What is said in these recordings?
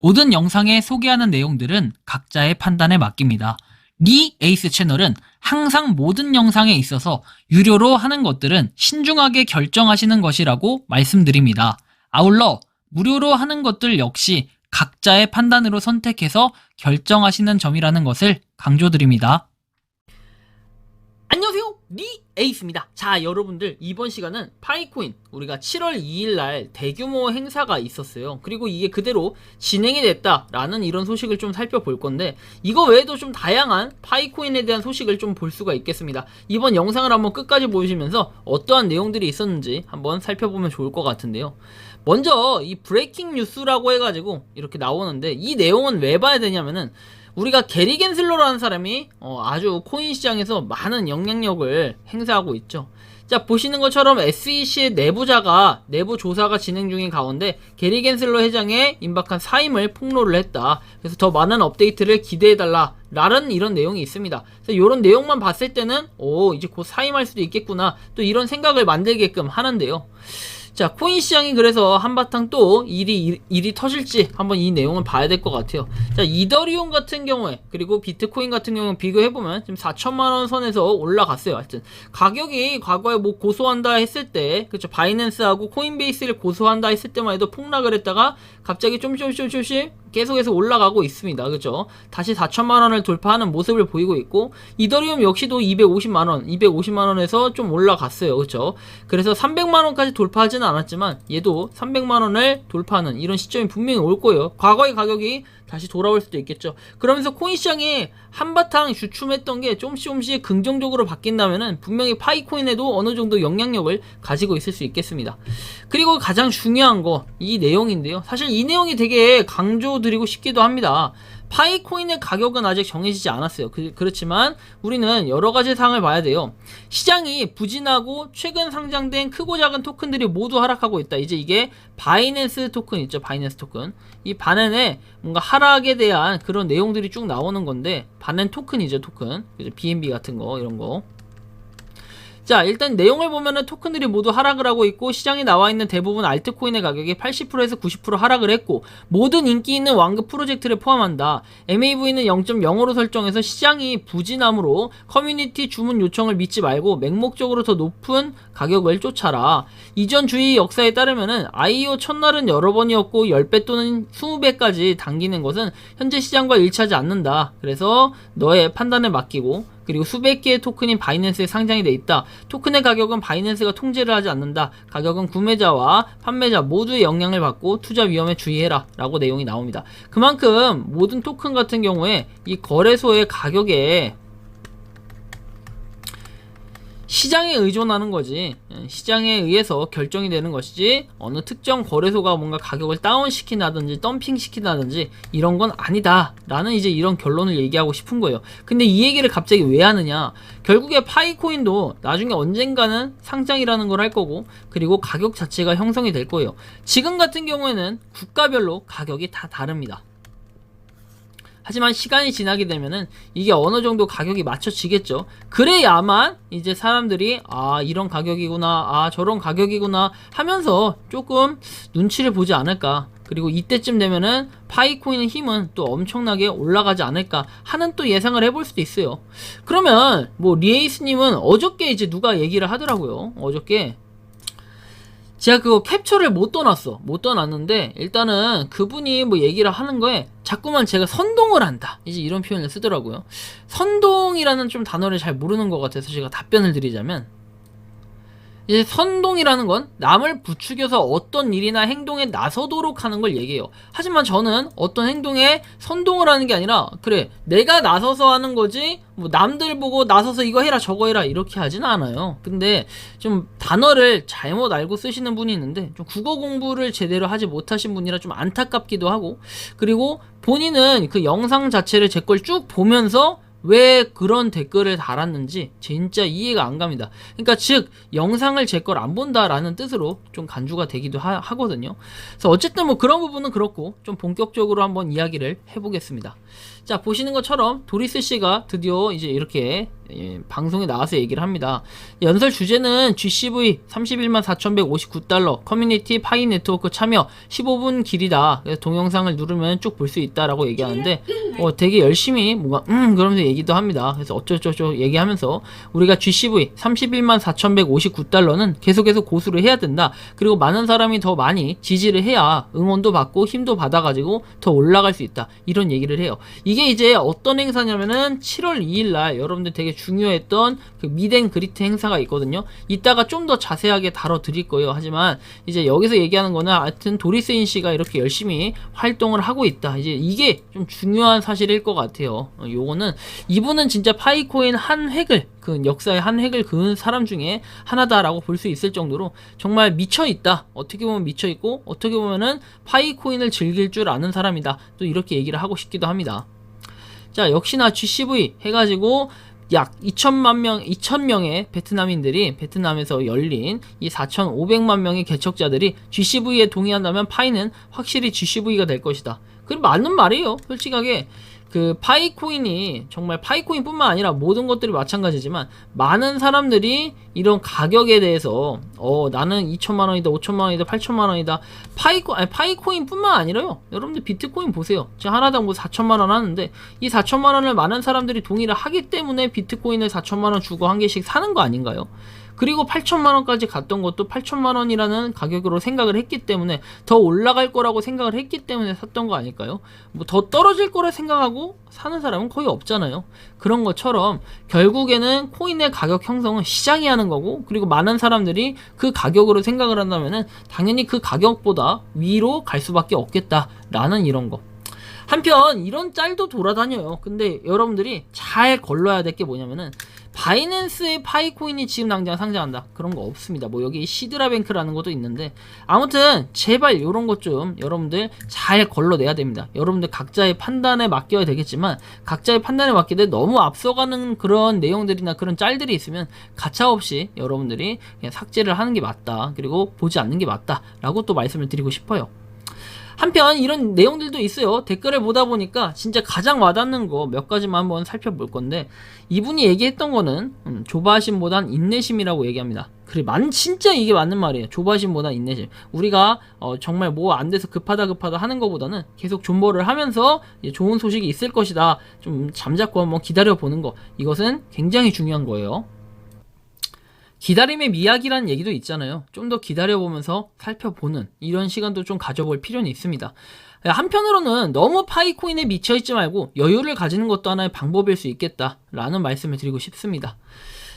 모든 영상에 소개하는 내용들은 각자의 판단에 맡깁니다. 리 에이스 채널은 항상 모든 영상에 있어서 유료로 하는 것들은 신중하게 결정하시는 것이라고 말씀드립니다. 아울러 무료로 하는 것들 역시 각자의 판단으로 선택해서 결정하시는 점이라는 것을 강조드립니다. 안녕하세요, 리 에이스입니다. 자, 여러분들, 이번 시간은 파이코인 우리가 7월 2일날 대규모 행사가 있었어요. 그리고 이게 그대로 진행이 됐다라는 이런 소식을 좀 살펴볼 건데, 이거 외에도 좀 다양한 파이코인에 대한 소식을 좀 볼 수가 있겠습니다. 이번 영상을 한번 끝까지 보시면서 어떠한 내용들이 있었는지 한번 살펴보면 좋을 것 같은데요. 먼저 이 브레이킹 뉴스라고 해가지고 이렇게 나오는데, 이 내용은 왜 봐야 되냐면은 우리가 게리 겐슬러라는 사람이 아주 코인 시장에서 많은 영향력을 행사하고 있죠. 자, 보시는 것처럼 SEC의 내부 조사가 진행 중인 가운데 게리 겐슬러 회장의 임박한 사임을 폭로를 했다. 그래서 더 많은 업데이트를 기대해달라 라는 이런 내용이 있습니다. 그래서 이런 내용만 봤을 때는 이제 곧 사임할 수도 있겠구나, 또 이런 생각을 만들게끔 하는데요. 자, 코인 시장이 그래서 한바탕 또 일이 터질지 한번 이 내용을 봐야 될 것 같아요. 자, 이더리움 같은 경우에, 그리고 비트코인 같은 경우에 비교해보면 지금 4천만원 선에서 올라갔어요. 하여튼 가격이 과거에 뭐 고소한다 했을 때, 그쵸, 바이낸스하고 코인베이스를 고소한다 했을 때만 해도 폭락을 했다가 갑자기 조금씩 계속해서 올라가고 있습니다. 그죠? 다시 4천만원을 돌파하는 모습을 보이고 있고, 이더리움 역시도 250만원에서 좀 올라갔어요. 그죠? 그래서 300만원까지 돌파하지는 않았지만 얘도 300만원을 돌파하는 이런 시점이 분명히 올 거예요. 과거의 가격이 다시 돌아올 수도 있겠죠. 그러면서 코인 시장이 한바탕 주춤했던 게 조금씩 긍정적으로 바뀐다면은 분명히 파이코인에도 어느 정도 영향력을 가지고 있을 수 있겠습니다. 그리고 가장 중요한 거, 이 내용인데요. 사실 이 내용이 되게 강조드리고 싶기도 합니다. 파이코인의 가격은 아직 정해지지 않았어요. 그렇지만 우리는 여러가지 사항을 봐야 돼요. 시장이 부진하고 최근 상장된 크고 작은 토큰들이 모두 하락하고 있다. 이제 이게 바이낸스 토큰 있죠. 바이낸스 토큰. 이 바넨의 뭔가 하락에 대한 그런 내용들이 쭉 나오는 건데, 바넨 토큰이죠. 토큰. BNB 같은 거, 이런 거. 자, 일단 내용을 보면은 토큰들이 모두 하락을 하고 있고, 시장에 나와있는 대부분 알트코인의 가격이 80%에서 90% 하락을 했고, 모든 인기 있는 완급 프로젝트를 포함한다. MAV는 0.05로 설정해서 시장이 부진함으로 커뮤니티 주문 요청을 믿지 말고 맹목적으로 더 높은 가격을 쫓아라. 이전 주의 역사에 따르면은 IEO 첫날은 여러 번이었고 10배 또는 20배까지 당기는 것은 현재 시장과 일치하지 않는다. 그래서 너의 판단을 맡기고, 그리고 수백 개의 토큰인 바이낸스에 상장이 돼 있다. 토큰의 가격은 바이낸스가 통제를 하지 않는다. 가격은 구매자와 판매자 모두의 영향을 받고 투자 위험에 주의해라 라고 내용이 나옵니다. 그만큼 모든 토큰 같은 경우에 이 거래소의 가격에 시장에 의존하는 거지, 시장에 의해서 결정이 되는 것이지 어느 특정 거래소가 뭔가 가격을 다운시킨다든지 덤핑시킨다든지 이런 건 아니다 라는 이제 이런 결론을 얘기하고 싶은 거예요. 근데 이 얘기를 갑자기 왜 하느냐, 결국에 파이코인도 나중에 언젠가는 상장이라는 걸 할 거고, 그리고 가격 자체가 형성이 될 거예요. 지금 같은 경우에는 국가별로 가격이 다 다릅니다. 하지만 시간이 지나게 되면은 이게 어느 정도 가격이 맞춰지겠죠. 그래야만 이제 사람들이 이런 가격이구나, 저런 가격이구나 하면서 조금 눈치를 보지 않을까. 그리고 이때쯤 되면은 파이코인의 힘은 또 엄청나게 올라가지 않을까 하는 또 예상을 해볼 수도 있어요. 그러면 뭐 리에이스님은 어저께 이제 누가 얘기를 하더라고요. 어저께 제가 그거 캡처를 못 떠났는데, 일단은 그분이 뭐 얘기를 하는 거에 자꾸만 제가 선동을 한다, 이제 이런 표현을 쓰더라고요. 선동이라는 좀 단어를 잘 모르는 것 같아서 제가 답변을 드리자면, 이제 선동이라는 건 남을 부추겨서 어떤 일이나 행동에 나서도록 하는 걸 얘기해요. 하지만 저는 어떤 행동에 선동을 하는 게 아니라, 그래, 내가 나서서 하는 거지 뭐 남들 보고 나서서 이거 해라 저거 해라 이렇게 하진 않아요. 근데 좀 단어를 잘못 알고 쓰시는 분이 있는데, 좀 국어 공부를 제대로 하지 못하신 분이라 좀 안타깝기도 하고, 그리고 본인은 그 영상 자체를 제 걸 쭉 보면서 왜 그런 댓글을 달았는지 진짜 이해가 안 갑니다. 그러니까 즉 영상을 제 걸 안 본다라는 뜻으로 좀 간주가 되기도 하거든요. 그래서 어쨌든 뭐 그런 부분은 그렇고, 좀 본격적으로 한번 이야기를 해보겠습니다. 자, 보시는 것처럼 도리스 씨가 드디어 이제 이렇게 방송에 나와서 얘기를 합니다. 연설 주제는 GCV 31만 4,159달러 커뮤니티 파이 네트워크 참여 15분 길이다. 그래서 동영상을 누르면 쭉 볼 수 있다라고 얘기하는데 되게 열심히 뭔가 그러면서 얘기도 합니다. 그래서 어쩌저쩌 얘기하면서 우리가 GCV 31만 4,159달러는 계속해서 고수를 해야 된다. 그리고 많은 사람이 더 많이 지지를 해야 응원도 받고 힘도 받아가지고 더 올라갈 수 있다. 이런 얘기를 해요. 이게 이제 어떤 행사냐면은 7월 2일날 여러분들 되게 중요했던 그 미덴 그리트 행사가 있거든요. 이따가 좀 더 자세하게 다뤄드릴 거예요. 하지만 이제 여기서 얘기하는 거는 하여튼 도리스인 씨가 이렇게 열심히 활동을 하고 있다. 이제 이게 좀 중요한 사실일 것 같아요. 요거는 이분은 진짜 파이코인 한 획을 그 역사의 한 획을 그은 사람 중에 하나다라고 볼 수 있을 정도로 정말 미쳐있다. 어떻게 보면 미쳐있고 어떻게 보면은 파이코인을 즐길 줄 아는 사람이다. 또 이렇게 얘기를 하고 싶기도 합니다. 자, 역시나 GCV 해가지고 약 2,000명의 베트남인들이 베트남에서 열린 이 4,500만 명의 개척자들이 GCV에 동의한다면 파이는 확실히 GCV가 될 것이다. 그리고 맞는 말이에요. 솔직하게 그 파이코인이 정말 파이코인뿐만 아니라 모든 것들이 마찬가지지만 많은 사람들이 이런 가격에 대해서 나는 2천만 원이다, 5천만 원이다, 8천만 원이다. 파이코인뿐만 아니라요. 여러분들 비트코인 보세요. 지금 하나당 뭐 4천만 원 하는데 이 4천만 원을 많은 사람들이 동의를 하기 때문에 비트코인을 4천만 원 주고 한 개씩 사는 거 아닌가요? 그리고 8천만 원까지 갔던 것도 8천만 원이라는 가격으로 생각을 했기 때문에 더 올라갈 거라고 생각을 했기 때문에 샀던 거 아닐까요? 뭐 더 떨어질 거라 생각하고 사는 사람은 거의 없잖아요. 그런 것처럼 결국에는 코인의 가격 형성은 시장이 하는 거고, 그리고 많은 사람들이 그 가격으로 생각을 한다면은 당연히 그 가격보다 위로 갈 수밖에 없겠다라는 이런 거. 한편 이런 짤도 돌아다녀요. 근데 여러분들이 잘 걸러야 될 게 뭐냐면은 바이낸스의 파이코인이 지금 당장 상장한다, 그런 거 없습니다. 뭐 여기 시드라뱅크라는 것도 있는데 아무튼 제발 이런 것 좀 여러분들 잘 걸러내야 됩니다. 여러분들 각자의 판단에 맡겨야 되겠지만 각자의 판단에 맡기되 너무 앞서가는 그런 내용들이나 그런 짤들이 있으면 가차없이 여러분들이 그냥 삭제를 하는 게 맞다, 그리고 보지 않는 게 맞다 라고 또 말씀을 드리고 싶어요. 한편 이런 내용들도 있어요. 댓글을 보다 보니까 진짜 가장 와닿는 거 몇 가지만 한번 살펴볼 건데, 이분이 얘기했던 거는 조바심보단 인내심이라고 얘기합니다. 그래, 진짜 이게 맞는 말이에요. 조바심보단 인내심. 우리가 정말 뭐 안 돼서 급하다 하는 것보다는 계속 존버를 하면서 좋은 소식이 있을 것이다, 좀 잠자코 한번 기다려보는 거, 이것은 굉장히 중요한 거예요. 기다림의 미학이라는 얘기도 있잖아요. 좀 더 기다려보면서 살펴보는 이런 시간도 좀 가져볼 필요는 있습니다. 한편으로는 너무 파이코인에 미쳐있지 말고 여유를 가지는 것도 하나의 방법일 수 있겠다라는 말씀을 드리고 싶습니다.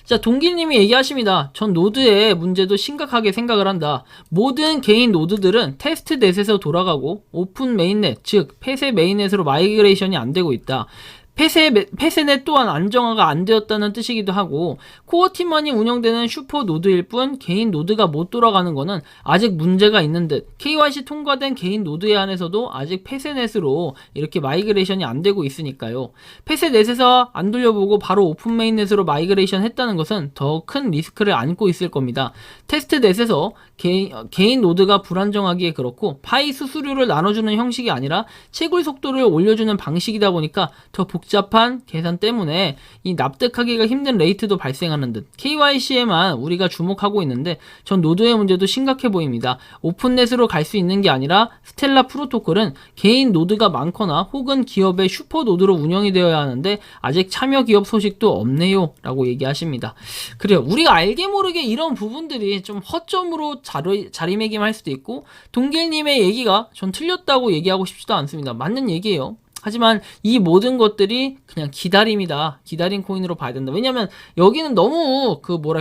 자, 동기님이 얘기하십니다. 전 노드의 문제도 심각하게 생각을 한다. 모든 개인 노드들은 테스트넷에서 돌아가고 오픈 메인넷, 즉 폐쇄 메인넷으로 마이그레이션이 안 되고 있다. 폐쇄넷 또한 안정화가 안 되었다는 뜻이기도 하고, 코어팀만이 운영되는 슈퍼 노드일 뿐 개인 노드가 못 돌아가는 거는 아직 문제가 있는 듯, KYC 통과된 개인 노드에 한해서도 아직 폐쇄넷으로 이렇게 마이그레이션이 안 되고 있으니까요. 폐쇄넷에서 안 돌려보고 바로 오픈 메인넷으로 마이그레이션 했다는 것은 더 큰 리스크를 안고 있을 겁니다. 테스트넷에서 개인 노드가 불안정하기에 그렇고, 파이 수수료를 나눠주는 형식이 아니라 채굴 속도를 올려주는 방식이다 보니까 더 복잡한 계산 때문에 이 납득하기가 힘든 레이트도 발생하는 듯, KYC에만 우리가 주목하고 있는데 전 노드의 문제도 심각해 보입니다. 오픈넷으로 갈 수 있는 게 아니라 스텔라 프로토콜은 개인 노드가 많거나 혹은 기업의 슈퍼 노드로 운영이 되어야 하는데 아직 참여 기업 소식도 없네요 라고 얘기하십니다. 그래요, 우리가 알게 모르게 이런 부분들이 좀 허점으로 자리매김할 수도 있고, 동길님의 얘기가 전 틀렸다고 얘기하고 싶지도 않습니다. 맞는 얘기예요. 하지만 이 모든 것들이 그냥 기다림이다, 기다린 코인으로 봐야 된다. 왜냐면 여기는 너무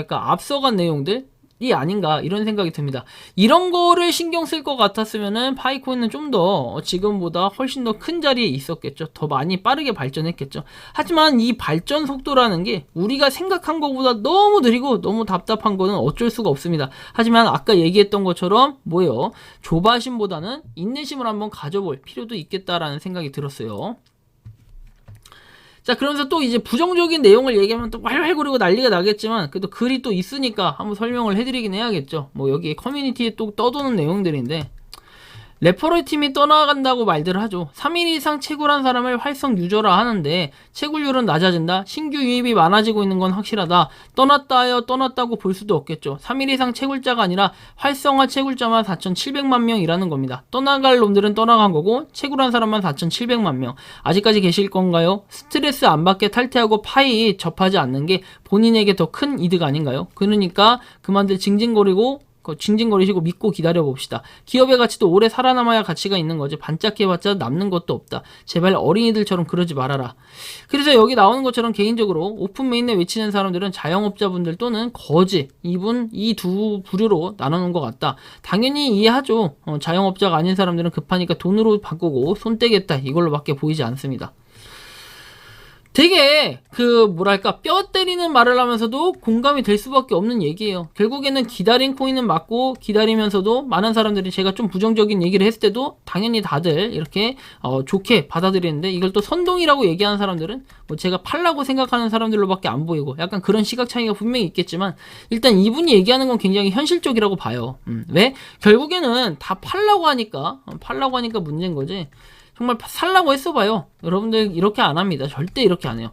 앞서간 내용들이 아닌가 이런 생각이 듭니다. 이런 거를 신경 쓸 것 같았으면은 파이코인은 좀 더 지금보다 훨씬 더 큰 자리에 있었겠죠. 더 많이 빠르게 발전했겠죠. 하지만 이 발전 속도라는 게 우리가 생각한 것보다 너무 느리고 너무 답답한 거는 어쩔 수가 없습니다. 하지만 아까 얘기했던 것처럼 조바심보다는 인내심을 한번 가져볼 필요도 있겠다라는 생각이 들었어요. 자, 그러면서 또 이제 부정적인 내용을 얘기하면 또 활활거리고 난리가 나겠지만, 그래도 글이 또 있으니까 한번 설명을 해드리긴 해야겠죠. 뭐 여기 커뮤니티에 또 떠도는 내용들인데, 레퍼럴 팀이 떠나간다고 말들 하죠. 3일 이상 채굴한 사람을 활성 유저라 하는데 채굴률은 낮아진다. 신규 유입이 많아지고 있는 건 확실하다. 떠났다고 볼 수도 없겠죠. 3일 이상 채굴자가 아니라 활성화 채굴자만 4,700만 명이라는 겁니다. 떠나갈 놈들은 떠나간 거고 채굴한 사람만 4,700만 명. 아직까지 계실 건가요? 스트레스 안 받게 탈퇴하고 파이 접하지 않는 게 본인에게 더 큰 이득 아닌가요? 그러니까 그만들 징징거리시고 믿고 기다려봅시다. 기업의 가치도 오래 살아남아야 가치가 있는 거지. 반짝해봤자 남는 것도 없다. 제발 어린이들처럼 그러지 말아라. 그래서 여기 나오는 것처럼 개인적으로 오픈 메인에 외치는 사람들은 자영업자분들 또는 거지, 이 두 부류로 나누는 것 같다. 당연히 이해하죠. 자영업자가 아닌 사람들은 급하니까 돈으로 바꾸고 손 떼겠다, 이걸로밖에 보이지 않습니다. 되게 뼈 때리는 말을 하면서도 공감이 될 수밖에 없는 얘기예요. 결국에는 기다린 코인은 맞고, 기다리면서도 많은 사람들이 제가 좀 부정적인 얘기를 했을 때도 당연히 다들 이렇게 좋게 받아들이는데, 이걸 또 선동이라고 얘기하는 사람들은 제가 팔라고 생각하는 사람들로밖에 안 보이고, 약간 그런 시각 차이가 분명히 있겠지만 일단 이분이 얘기하는 건 굉장히 현실적이라고 봐요. 왜? 결국에는 다 팔라고 하니까 문제인 거지. 정말 살라고 했어봐요. 여러분들 이렇게 안 합니다. 절대 이렇게 안 해요.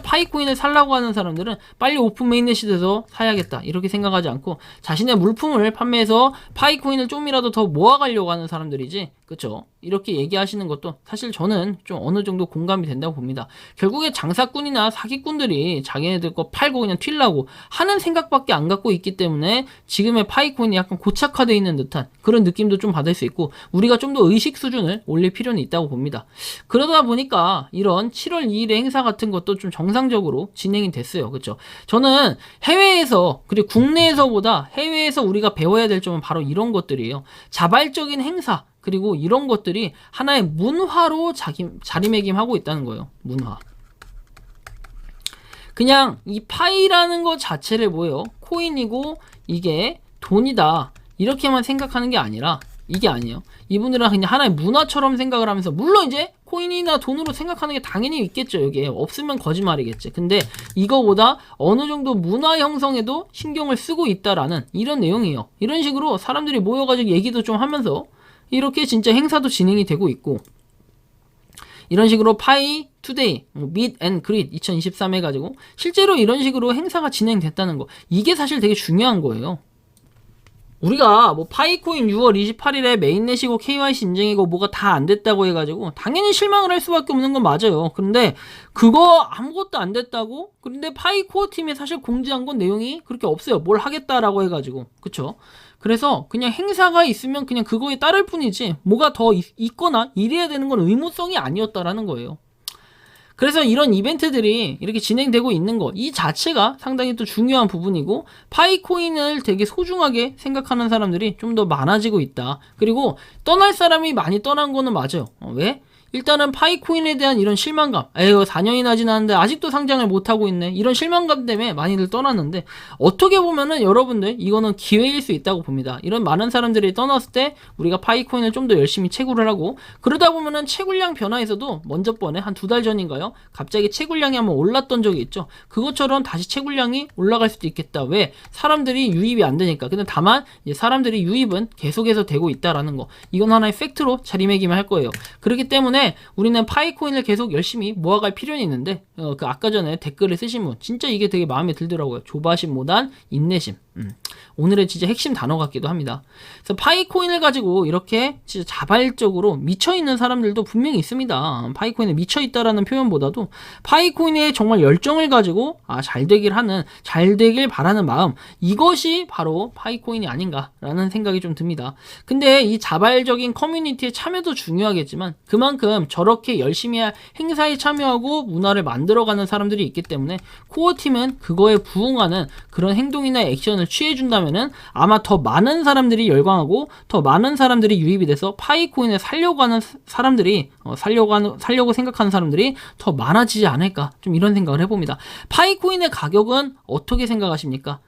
파이코인을 살라고 하는 사람들은 빨리 오픈 메인넷에서 사야겠다, 이렇게 생각하지 않고 자신의 물품을 판매해서 파이코인을 좀이라도 더 모아가려고 하는 사람들이지, 그쵸? 이렇게 얘기하시는 것도 사실 저는 좀 어느 정도 공감이 된다고 봅니다. 결국에 장사꾼이나 사기꾼들이 자기네들 거 팔고 그냥 튀려고 하는 생각밖에 안 갖고 있기 때문에 지금의 파이코인이 약간 고착화되어 있는 듯한 그런 느낌도 좀 받을 수 있고, 우리가 좀 더 의식 수준을 올릴 필요는 있다고 봅니다. 그러다 보니까 이런 7월 2일의 행사 같은 것도 좀 정상적으로 진행이 됐어요. 그쵸? 저는 해외에서, 그리고 국내에서보다 해외에서 우리가 배워야 될 점은 바로 이런 것들이에요. 자발적인 행사, 그리고 이런 것들이 하나의 문화로 자리매김하고 있다는 거예요. 문화. 그냥 이 파이라는 것 자체를 뭐예요? 코인이고 이게 돈이다, 이렇게만 생각하는 게 아니라, 이게 아니에요. 이분들은 그냥 하나의 문화처럼 생각을 하면서, 물론 이제 코인이나 돈으로 생각하는 게 당연히 있겠죠. 여기에 없으면 거짓말이겠지. 근데 이거보다 어느 정도 문화 형성에도 신경을 쓰고 있다라는 이런 내용이에요. 이런 식으로 사람들이 모여가지고 얘기도 좀 하면서 이렇게 진짜 행사도 진행이 되고 있고, 이런 식으로 파이 투데이, 미트 앤 그릿 2023 해가지고 실제로 이런 식으로 행사가 진행됐다는 거, 이게 사실 되게 중요한 거예요. 우리가 파이코인 6월 28일에 메인넷이고 KYC 인증이고 뭐가 다 안 됐다고 해가지고 당연히 실망을 할 수밖에 없는 건 맞아요. 그런데 그거 아무것도 안 됐다고? 그런데 파이코어 팀이 사실 공지한 건 내용이 그렇게 없어요. 뭘 하겠다라고 해가지고. 그쵸? 그래서 그냥 행사가 있으면 그냥 그거에 따를 뿐이지 뭐가 더 있거나 이래야 되는 건 의무성이 아니었다라는 거예요. 그래서 이런 이벤트들이 이렇게 진행되고 있는 것, 이 자체가 상당히 또 중요한 부분이고, 파이코인을 되게 소중하게 생각하는 사람들이 좀 더 많아지고 있다. 그리고 떠날 사람이 많이 떠난 거는 맞아요. 왜? 일단은 파이코인에 대한 이런 실망감, 에휴 4년이나 지났는데 아직도 상장을 못하고 있네, 이런 실망감 때문에 많이들 떠났는데, 어떻게 보면은 여러분들 이거는 기회일 수 있다고 봅니다. 이런 많은 사람들이 떠났을 때 우리가 파이코인을 좀 더 열심히 채굴을 하고, 그러다 보면은 채굴량 변화에서도 먼저 번에 한 2달 전인가요? 갑자기 채굴량이 한번 올랐던 적이 있죠. 그것처럼 다시 채굴량이 올라갈 수도 있겠다. 왜? 사람들이 유입이 안 되니까. 근데 다만 이제 사람들이 유입은 계속해서 되고 있다라는 거, 이건 하나의 팩트로 자리매김을 할 거예요. 그렇기 때문에 우리는 파이코인을 계속 열심히 모아갈 필요는 있는데, 아까 전에 댓글을 쓰신 분 진짜 이게 되게 마음에 들더라고요. 조바심 못한 인내심. 오늘의 진짜 핵심 단어 같기도 합니다. 그래서 파이코인을 가지고 이렇게 진짜 자발적으로 미쳐있는 사람들도 분명히 있습니다. 파이코인에 미쳐있다라는 표현보다도 파이코인에 정말 열정을 가지고 잘 되길 바라는 마음, 이것이 바로 파이코인이 아닌가라는 생각이 좀 듭니다. 근데 이 자발적인 커뮤니티의 참여도 중요하겠지만, 그만큼 저렇게 열심히 행사에 참여하고 문화를 만들어가는 사람들이 있기 때문에 코어팀은 그거에 부응하는 그런 행동이나 액션을 취해준다면은 아마 더 많은 사람들이 열광하고 더 많은 사람들이 유입이 돼서 파이코인을 살려고 하는 사람들이 살려고 생각하는 사람들이 더 많아지지 않을까, 좀 이런 생각을 해봅니다. 파이코인의 가격은 어떻게 생각하십니까?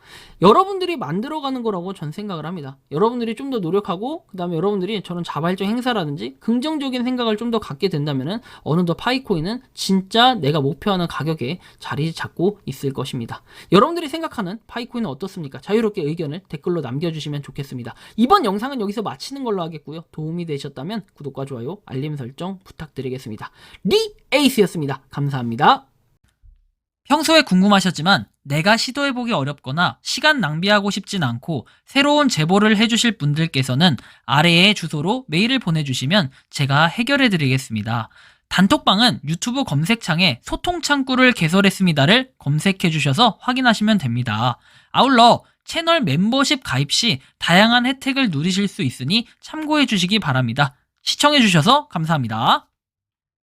여러분들이 만들어가는 거라고 전 생각을 합니다. 여러분들이 좀 더 노력하고 그 다음에 여러분들이 저런 자발적 행사라든지 긍정적인 생각을 좀 더 갖게 된다면은 어느덧 파이코인은 진짜 내가 목표하는 가격에 자리 잡고 있을 것입니다. 여러분들이 생각하는 파이코인은 어떻습니까? 자유롭게 의견을 댓글로 남겨주시면 좋겠습니다. 이번 영상은 여기서 마치는 걸로 하겠고요. 도움이 되셨다면 구독과 좋아요, 알림 설정 부탁드리겠습니다. 리에이스였습니다. 감사합니다. 평소에 궁금하셨지만 내가 시도해보기 어렵거나 시간 낭비하고 싶진 않고 새로운 제보를 해주실 분들께서는 아래의 주소로 메일을 보내주시면 제가 해결해드리겠습니다. 단톡방은 유튜브 검색창에 소통창구를 개설했습니다를 검색해주셔서 확인하시면 됩니다. 아울러 채널 멤버십 가입 시 다양한 혜택을 누리실 수 있으니 참고해주시기 바랍니다. 시청해주셔서 감사합니다.